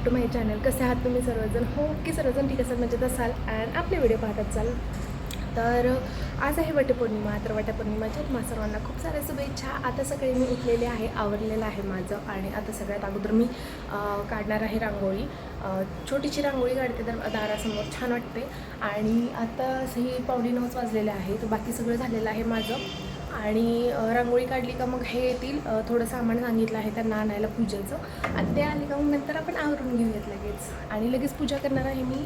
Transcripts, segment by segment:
To my channel. कसे आहात तुम्ही सर्वजण? हो की सर्वजण ठीक असाल, मजेत असाल अँड आपले व्हिडिओ पाहत असाल. तर आज आहे वटपौर्णिमा. तर वटपौर्णिमाच्या तुम्हा सर्वांना खूप साऱ्या शुभेच्छा. आता सकाळी मी उठलेले आहे, आवरलेलं आहे माझं आणि आता सगळ्यात अगोदर मी काढणार आहे रांगोळी. छोटीशी रांगोळी काढते तर दारासमोर छान वाटते. आणि आता ही 8:45 वाजलेले आहे, तर बाकी सगळं झालेलं आहे माझं. आणि रांगोळी काढली का मग हे येतील, थोडं सामान सांगितलं आहे त्यांना आणायला पूजेचं, आणि ते आले का मग नंतर आपण आवरून घेऊयात लगेच. आणि लगेच पूजा करणार आहे मी,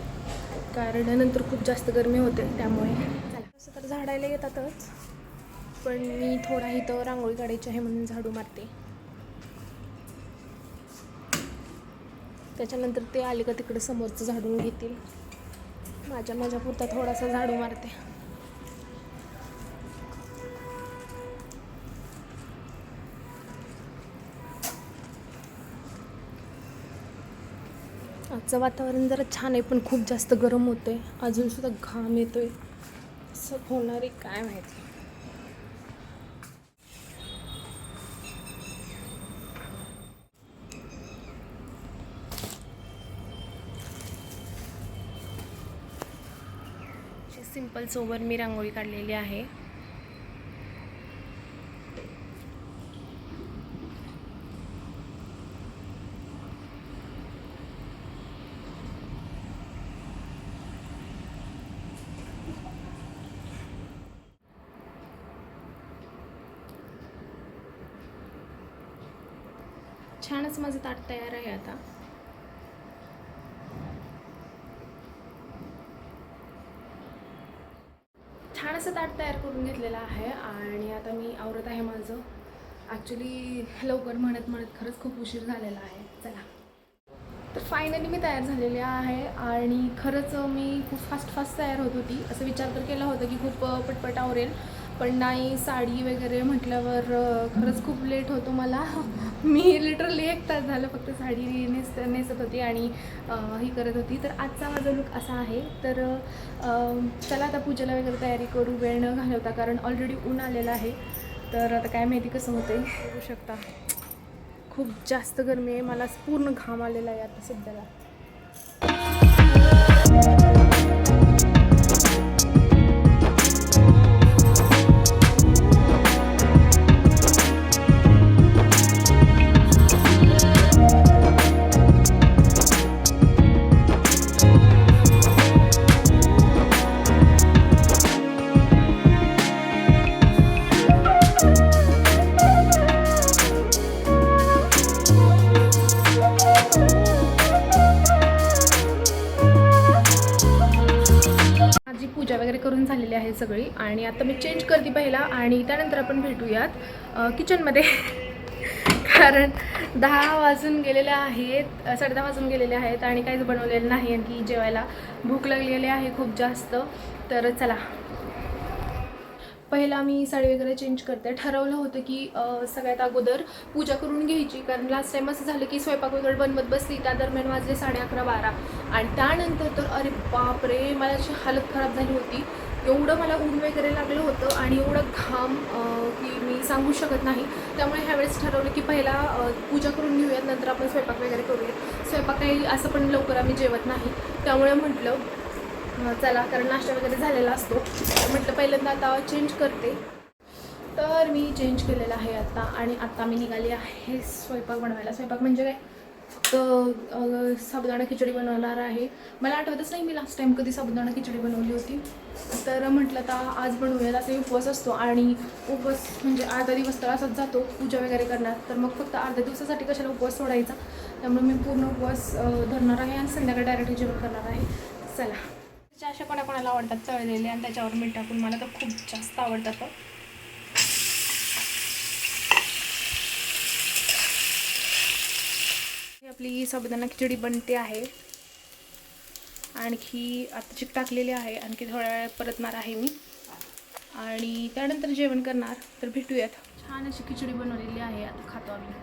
कारण नंतर खूप जास्त गरमी होते त्यामुळे. चला, तसं तर झाडायला येतातच, पण मी थोडा इथं रांगोळी काढायची आहे म्हणून झाडू मारते. त्याच्यानंतर ते आले का तिकडे समोरचं झाडून घेतील. माझ्या पुरता थोडासा झाडू मारते. आजचं वातावरण जरा छान आहे, पण खूप जास्त गरम होतं आहे. अजूनसुद्धा घाम येतो आहे. असं होणार आहे काय माहिती. सिंपल सोबर मी रांगोळी काढलेली आहे. छानच माझं ताट तयार आहे आता. छान असं ताट तयार करून घेतलेलं आहे आणि आता मी आवरत आहे माझं. ॲक्च्युली लवकर म्हणत खरंच खूप उशीर झालेला आहे. चला, तर फायनली मी तयार झालेले आहे आणि खरंच मी खूप फास्ट तयार होत होती. असं विचार तर केला होता की खूप पटपट आवरेल, पण नाही. साडी वगैरे म्हटल्यावर खरंच खूप लेट होतो मला. मी लिटरली 1 तास झालं फक्त साडी नेसत होती आणि ही करत होती. तर आजचा माझा लुक असा आहे. तर चला आता पूजेला वगैरे तयारी करू, वेळ न घालवता, कारण ऑलरेडी ऊन आलेलं आहे. तर आता काय माहिती कसं होते. बघू शकता खूप जास्त गरमी आहे. मला पूर्ण घाम आलेला आहे आता सध्याला. पूजा वगैरे करून झालेली आहे सगळी, आणि आता मी चेंज करते पहिला आणि त्यानंतर आपण भेटूयात किचनमध्ये. कारण 10 वाजून गेलेले आहेत, 10:30 वाजून गेलेले आहेत आणि काहीच बनवलेलं नाही. आणखी जेवायला भूक लागलेली आहे खूप जास्त. तर चला, पहिला मी साडी वगैरे चेंज करते. ठरवलं होतं की सगळ्यात अगोदर पूजा करून घ्यायची, कारण लास्ट टाईम असं झालं की स्वयंपाक वगैरे बनवत बसली, त्या दरम्यान वाजले 11:30-12, आणि त्यानंतर तर अरे बापरे, मला अशी हालत खराब झाली होती. एवढं मला ऊन वगैरे लागलं होतं आणि एवढं घाम की मी सांगू शकत नाही. त्यामुळे ह्यावेळेस ठरवलं की पहिला पूजा करून घेऊयात, नंतर आपण स्वयंपाक वगैरे करूयात. स्वयंपाक काही असं पण लवकर आम्ही जेवत नाही, त्यामुळे म्हटलं चला, कारण नाश्ता वगैरे झालेला असतो. म्हटलं पहिल्यांदा आता चेंज करते. तर मी चेंज केलेलं आहे आता, आणि आता मी निघाली आहे स्वयंपाक बनवायला. स्वयंपाक म्हणजे काय, फक्त साबुदाणा खिचडी बनवणार आहे. मला आठवतच नाही मी लास्ट टाईम कधी साबुदाणा खिचडी बनवली होती. तर म्हटलं आता आज बनवूयात. असा उपवास असतो आणि उपवास म्हणजे अर्धा दिवस तर असाच जातो पूजा वगैरे करणार. तर मग फक्त अर्ध्या दिवसासाठी कशाला उपवास सोडायचा. त्यामुळे मी पूर्ण उपवास धरणार आहे आणि संध्याकाळी डायरेक्ट जेवण करणार आहे. चला, अशा कोणाकोणाला आवडतात तळलेले आणि त्याच्यावर मीठ टाकून, मला तर खूप जास्त आवडतात. आपली साबुदाणा खिचडी बनते आहे. आणखी आता चिक टाकलेली आहे, आणखी थोड्या वेळ परतणार आहे मी आणि त्यानंतर जेवण करणार. तर भेटूयात. छान अशी खिचडी बनवलेली आहे, आता खातो आम्ही.